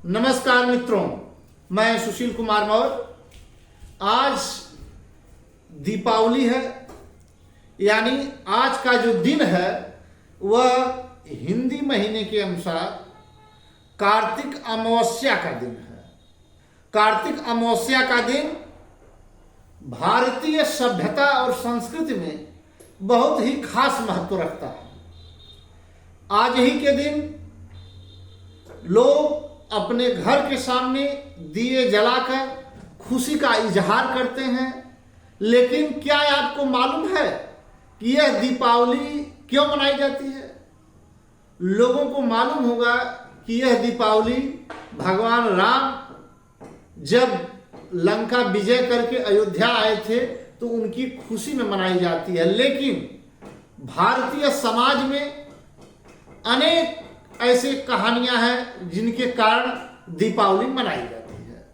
नमस्कार मित्रों, मैं सुशील कुमार मौर्य। आज दीपावली है, यानी आज का जो दिन है वह हिंदी महीने के अनुसार कार्तिक अमावस्या का दिन है। कार्तिक अमावस्या का दिन भारतीय सभ्यता और संस्कृति में बहुत ही खास महत्व रखता है। आज ही के दिन लोग अपने घर के सामने दिए जलाकर खुशी का इजहार करते हैं। लेकिन क्या आपको मालूम है कि यह दीपावली क्यों मनाई जाती है? लोगों को मालूम होगा कि यह दीपावली भगवान राम जब लंका विजय करके अयोध्या आए थे तो उनकी खुशी में मनाई जाती है। लेकिन भारतीय समाज में अनेक ऐसे कहानियां हैं जिनके कारण दीपावली मनाई जाती है।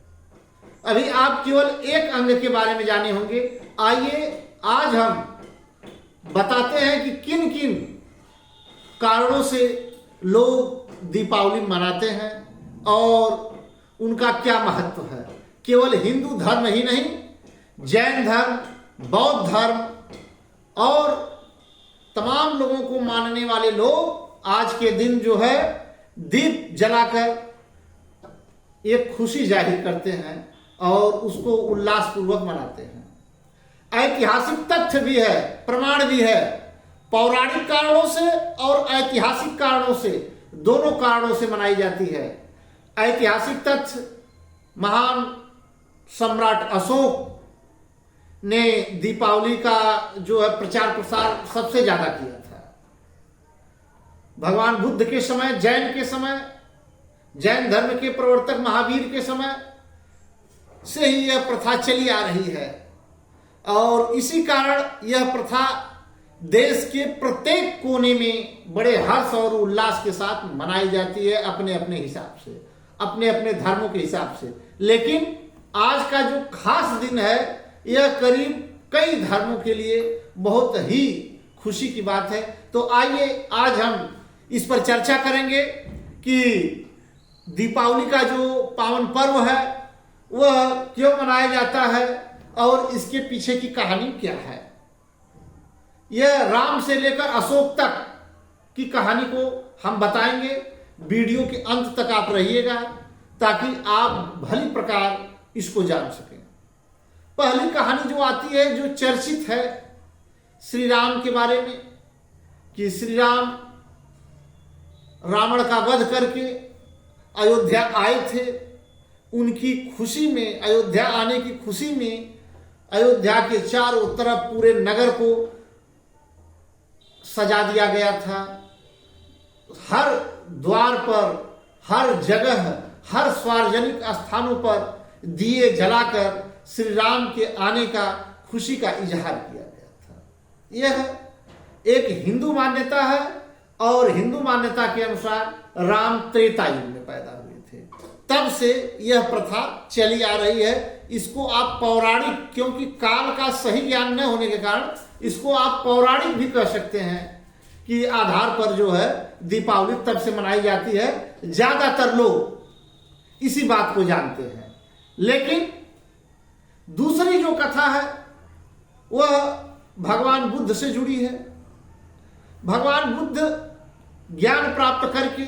अभी आप केवल एक अंग के बारे में जाने होंगे। आइए आज हम बताते हैं कि किन किन कारणों से लोग दीपावली मनाते हैं और उनका क्या महत्व है। केवल हिंदू धर्म ही नहीं, जैन धर्म, बौद्ध धर्म और तमाम लोगों को मानने वाले लोग आज के दिन जो है दीप जलाकर एक खुशी जाहिर करते हैं और उसको उल्लासपूर्वक मनाते हैं। ऐतिहासिक तथ्य भी है, प्रमाण भी है। पौराणिक कारणों से और ऐतिहासिक कारणों से, दोनों कारणों से मनाई जाती है। ऐतिहासिक तथ्य, महान सम्राट अशोक ने दीपावली का जो है प्रचार प्रसार सबसे ज्यादा किया था। भगवान बुद्ध के समय, जैन के समय, जैन धर्म के प्रवर्तक महावीर के समय से ही यह प्रथा चली आ रही है और इसी कारण यह प्रथा देश के प्रत्येक कोने में बड़े हर्ष और उल्लास के साथ मनाई जाती है, अपने अपने हिसाब से, अपने अपने धर्मों के हिसाब से। लेकिन आज का जो खास दिन है यह करीब कई धर्मों के लिए बहुत ही खुशी की बात है। तो आइए आज हम इस पर चर्चा करेंगे कि दीपावली का जो पावन पर्व है वह क्यों मनाया जाता है और इसके पीछे की कहानी क्या है। यह राम से लेकर अशोक तक की कहानी को हम बताएंगे। वीडियो के अंत तक आप रहिएगा ताकि आप भली प्रकार इसको जान सकें। पहली कहानी जो आती है, जो चर्चित है श्री राम के बारे में, कि श्री राम रावण का वध करके अयोध्या आए थे। उनकी खुशी में, अयोध्या आने की खुशी में, अयोध्या के चारों तरफ पूरे नगर को सजा दिया गया था। हर द्वार पर, हर जगह, हर सार्वजनिक स्थानों पर दिए जलाकर श्री राम के आने का, खुशी का इजहार किया गया था। यह एक हिंदू मान्यता है और हिंदू मान्यता के अनुसार राम त्रेता युग में पैदा हुए थे। तब से यह प्रथा चली आ रही है। इसको आप पौराणिक, क्योंकि काल का सही ज्ञान न होने के कारण इसको आप पौराणिक भी कह सकते हैं कि आधार पर जो है दीपावली तब से मनाई जाती है। ज्यादातर लोग इसी बात को जानते हैं। लेकिन दूसरी जो कथा है वह भगवान बुद्ध से जुड़ी है। भगवान बुद्ध ज्ञान प्राप्त करके,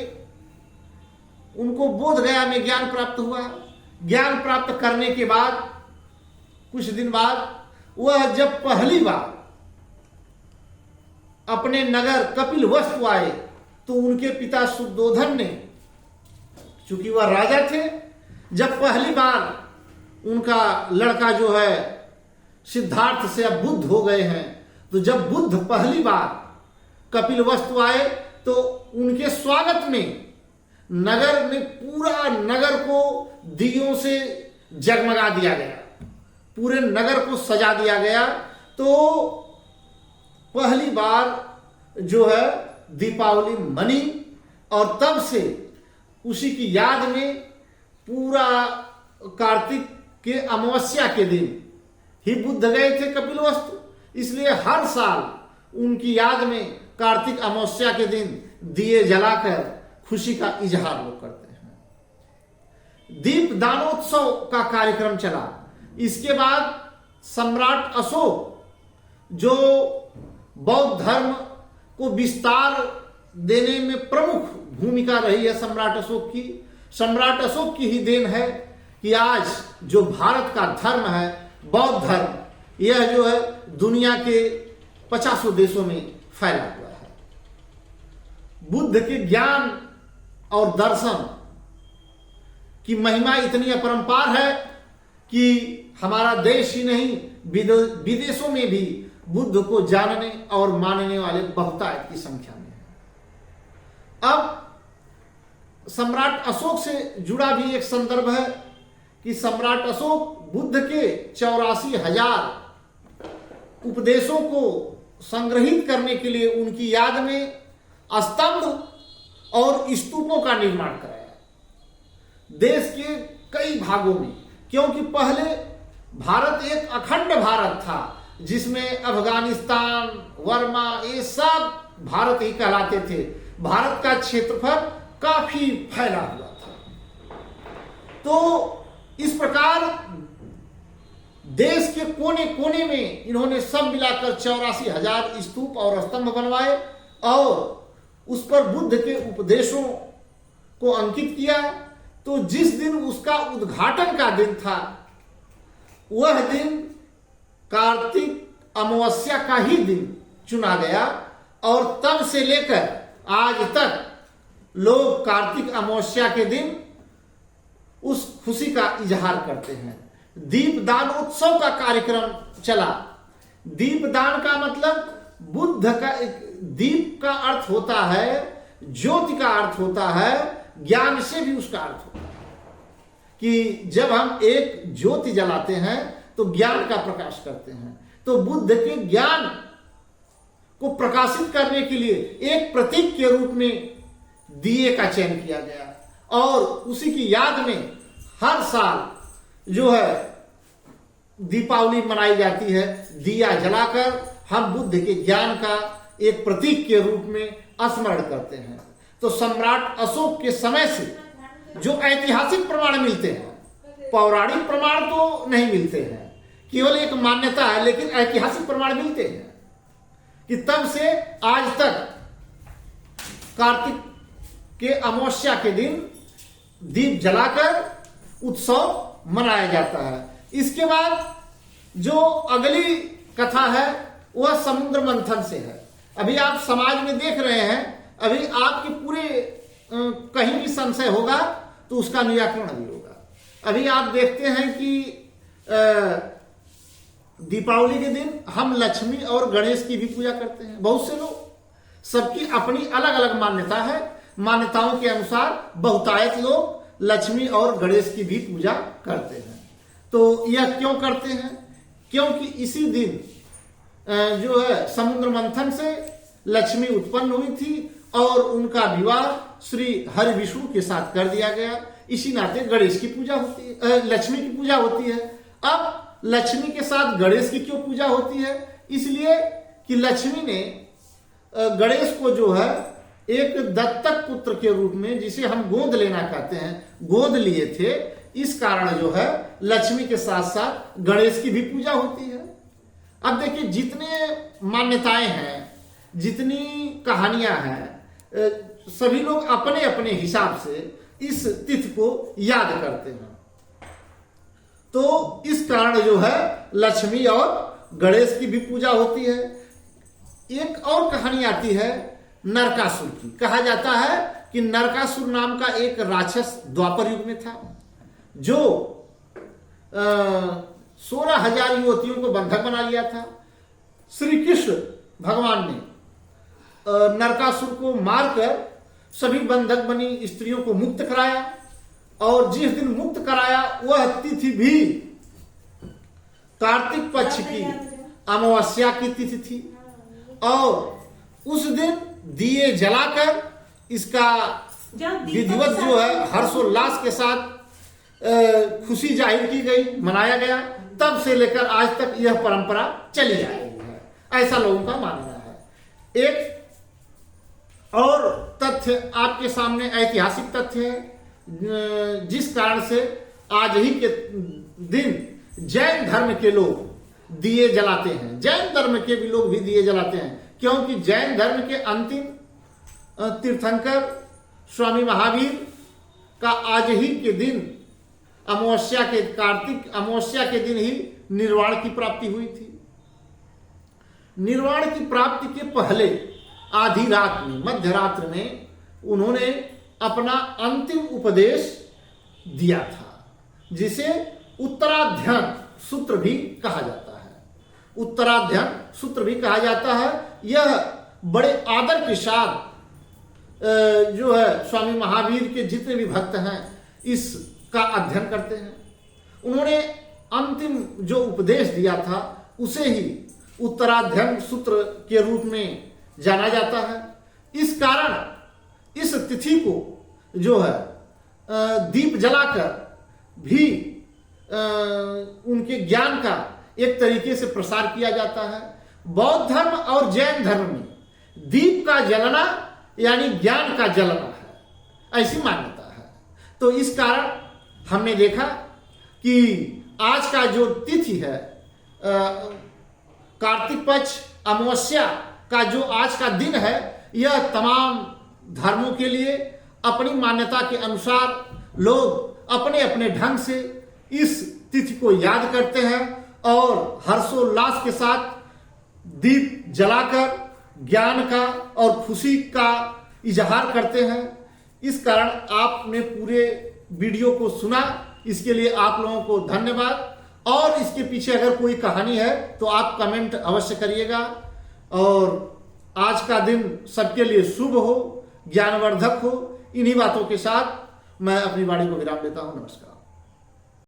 उनको बोध गया में ज्ञान प्राप्त हुआ। ज्ञान प्राप्त करने के बाद कुछ दिन बाद वह जब पहली बार अपने नगर कपिलवस्तु आए तो उनके पिता सुद्धोधन ने, चूंकि वह राजा थे, जब पहली बार उनका लड़का जो है सिद्धार्थ से अब बुद्ध हो गए हैं, तो जब बुद्ध पहली बार कपिलवस्तु आए तो उनके स्वागत में नगर में, पूरा नगर को दियों से जगमगा दिया गया, पूरे नगर को सजा दिया गया। तो पहली बार जो है दीपावली मनी और तब से उसी की याद में पूरा कार्तिक के अमावस्या के दिन ही बुद्ध गए थे कपिलवस्तु, इसलिए हर साल उनकी याद में कार्तिक अमावस्या के दिन दिए जलाकर खुशी का इजहार लोग करते हैं। दीपदानोत्सव का कार्यक्रम चला। इसके बाद सम्राट अशोक, जो बौद्ध धर्म को विस्तार देने में प्रमुख भूमिका रही है सम्राट अशोक की, सम्राट अशोक की ही देन है कि आज जो भारत का धर्म है, बौद्ध धर्म, यह जो है दुनिया के 50 देशों में फैला हुआ है। बुद्ध के ज्ञान और दर्शन की महिमा इतनी अपरंपार है कि हमारा देश ही नहीं, विदेशों में भी बुद्ध को जानने और मानने वाले बहुतायत की संख्या में है। अब सम्राट अशोक से जुड़ा भी एक संदर्भ है कि सम्राट अशोक बुद्ध के 84,000 उपदेशों को संग्रहित करने के लिए उनकी याद में स्तंभ और स्तूपों का निर्माण कराया देश के कई भागों में, क्योंकि पहले भारत एक अखंड भारत था जिसमें अफगानिस्तान, वर्मा, ये सब भारत ही कहलाते थे। भारत का क्षेत्रफल काफी फैला हुआ था। तो इस प्रकार देश के कोने कोने में इन्होंने सब मिलाकर 84,000 स्तूप और स्तंभ बनवाए और उस पर बुद्ध के उपदेशों को अंकित किया। तो जिस दिन उसका उद्घाटन का दिन था, वह दिन कार्तिक अमावस्या का ही दिन चुना गया और तब से लेकर आज तक लोग कार्तिक अमावस्या के दिन उस खुशी का इजहार करते हैं। दीपदान उत्सव का कार्यक्रम चला। दीपदान का मतलब बुद्ध का, दीप का अर्थ होता है, ज्योति का अर्थ होता है, ज्ञान से भी उसका अर्थ होता है कि जब हम एक ज्योति जलाते हैं तो ज्ञान का प्रकाश करते हैं। तो बुद्ध के ज्ञान को प्रकाशित करने के लिए एक प्रतीक के रूप में दिए का चयन किया गया और उसी की याद में हर साल जो है दीपावली मनाई जाती है। दिया जलाकर हम बुद्ध के ज्ञान का एक प्रतीक के रूप में स्मरण करते हैं। तो सम्राट अशोक के समय से जो ऐतिहासिक प्रमाण मिलते हैं, पौराणिक प्रमाण तो नहीं मिलते हैं, केवल एक मान्यता है, लेकिन ऐतिहासिक प्रमाण मिलते हैं कि तब से आज तक कार्तिक के अमावस्या के दिन दीप जलाकर उत्सव मनाया जाता है। इसके बाद जो अगली कथा है वह समुद्र मंथन से है। अभी आप समाज में देख रहे हैं, अभी आपके पूरे कहीं भी संशय होगा तो उसका निराकरण भी होगा। अभी आप देखते हैं कि दीपावली के दिन हम लक्ष्मी और गणेश की भी पूजा करते हैं। बहुत से लोग, सबकी अपनी अलग अलग मान्यता है। मान्यताओं के अनुसार बहुतायत लोग लक्ष्मी और गणेश की भी पूजा करते हैं। तो यह क्यों करते हैं? क्योंकि इसी दिन जो है समुद्र मंथन से लक्ष्मी उत्पन्न हुई थी और उनका विवाह श्री हरि विष्णु के साथ कर दिया गया। इसी नाते गणेश की पूजा होती है, लक्ष्मी की पूजा होती है। अब लक्ष्मी के साथ गणेश की क्यों पूजा होती है? इसलिए कि लक्ष्मी ने गणेश को जो है एक दत्तक पुत्र के रूप में, जिसे हम गोद लेना कहते हैं, गोद लिए थे। इस कारण जो है लक्ष्मी के साथ साथ गणेश की भी पूजा होती है। अब देखिए, जितने मान्यताएं हैं, जितनी कहानियां हैं, सभी लोग अपने अपने हिसाब से इस तिथि को याद करते हैं। तो इस कारण जो है लक्ष्मी और गणेश की भी पूजा होती है। एक और कहानी आती है नरकासुर की। कहा जाता है कि नरकासुर नाम का एक राक्षस द्वापर युग में था, जो 16,000 युवतियों को बंधक बना लिया था। श्री कृष्ण भगवान ने नरकासुर को मारकर सभी बंधक बनी स्त्रियों को मुक्त कराया और जिस दिन मुक्त कराया वह तिथि भी कार्तिक पक्ष की अमावस्या की तिथि थी और उस दिन दिए जलाकर इसका विधिवत जो है हर्षोल्लास के साथ खुशी जाहिर की गई, मनाया गया। तब से लेकर आज तक यह परंपरा चली आ रही है, ऐसा लोगों का मानना है। एक और तथ्य आपके सामने ऐतिहासिक तथ्य है, जिस कारण से आज ही के दिन जैन धर्म के लोग दिए जलाते हैं। जैन धर्म के भी लोग भी दिए जलाते हैं, क्योंकि जैन धर्म के अंतिम तीर्थंकर स्वामी महावीर का आज ही के दिन अमावस्या के, कार्तिक अमावस्या के दिन ही निर्वाण की प्राप्ति हुई थी। निर्वाण की प्राप्ति के पहले आधी रात में, मध्य रात्र में उन्होंने अपना अंतिम उपदेश दिया था, जिसे उत्तराध्ययन सूत्र भी कहा जाता है। उत्तराध्ययन सूत्र भी कहा जाता है। यह बड़े आदर के साथ जो है स्वामी महावीर के जितने भी भक्त हैं इसका अध्ययन करते हैं। उन्होंने अंतिम जो उपदेश दिया था उसे ही उत्तराध्ययन सूत्र के रूप में जाना जाता है। इस कारण इस तिथि को जो है दीप जलाकर भी उनके ज्ञान का एक तरीके से प्रसार किया जाता है। बौद्ध धर्म और जैन धर्म में दीप का जलना यानी ज्ञान का जलना है, ऐसी मान्यता है। तो इस कारण हमने देखा कि आज का जो तिथि है कार्तिक पक्ष अमावस्या का जो आज का दिन है, यह तमाम धर्मों के लिए अपनी मान्यता के अनुसार लोग अपने अपने ढंग से इस तिथि को याद करते हैं और हर्षोल्लास के साथ दीप जलाकर ज्ञान का और खुशी का इजहार करते हैं। इस कारण आपने पूरे वीडियो को सुना, इसके लिए आप लोगों को धन्यवाद। और इसके पीछे अगर कोई कहानी है तो आप कमेंट अवश्य करिएगा। और आज का दिन सबके लिए शुभ हो, ज्ञानवर्धक हो। इन्हीं बातों के साथ मैं अपनी वाणी को विराम देता हूं। नमस्कार।